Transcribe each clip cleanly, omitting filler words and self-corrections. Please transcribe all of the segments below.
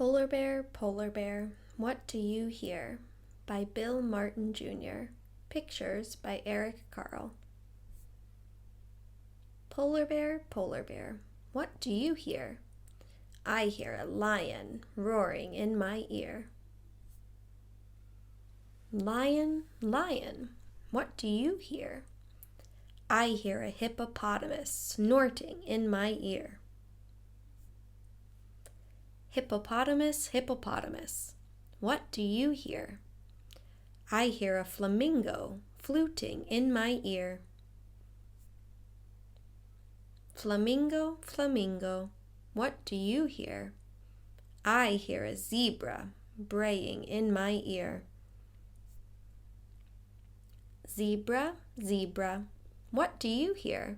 Polar Bear, What Do You Hear? By Bill Martin Jr. Pictures by Eric Carle. Polar Bear, what do you hear? I hear a lion roaring in my ear. Lion, what do you hear? I hear a hippopotamus snorting in my ear. Hippopotamus, what do you hear? I hear a flamingo fluting in my ear. Flamingo, what do you hear? I hear a zebra braying in my ear. Zebra, what do you hear?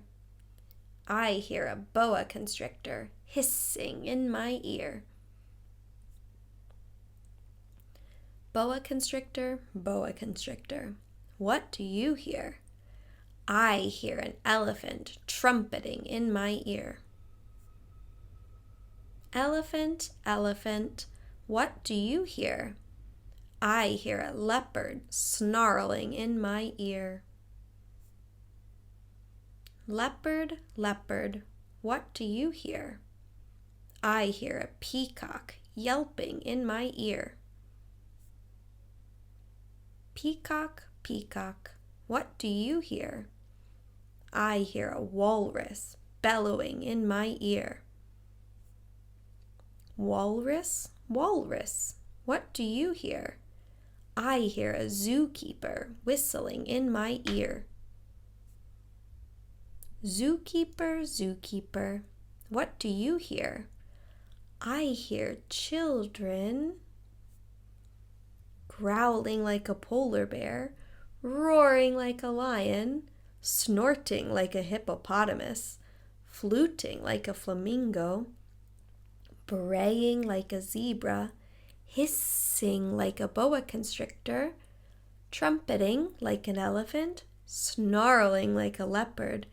I hear a boa constrictor hissing in my ear. Boa constrictor, what do you hear? I hear an elephant trumpeting in my ear. Elephant, what do you hear? I hear a leopard snarling in my ear. Leopard, what do you hear? I hear a peacock yelping in my ear. Peacock, what do you hear? I hear a walrus bellowing in my ear. Walrus, what do you hear? I hear a zookeeper whistling in my ear. Zookeeper, what do you hear? I hear children growling like a polar bear, roaring like a lion, snorting like a hippopotamus, fluting like a flamingo, braying like a zebra, hissing like a boa constrictor, trumpeting like an elephant, snarling like a leopard,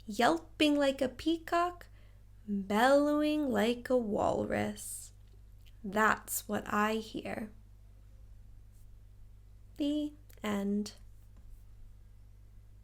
yelping like a peacock, bellowing like a walrus. That's what I hear. The end.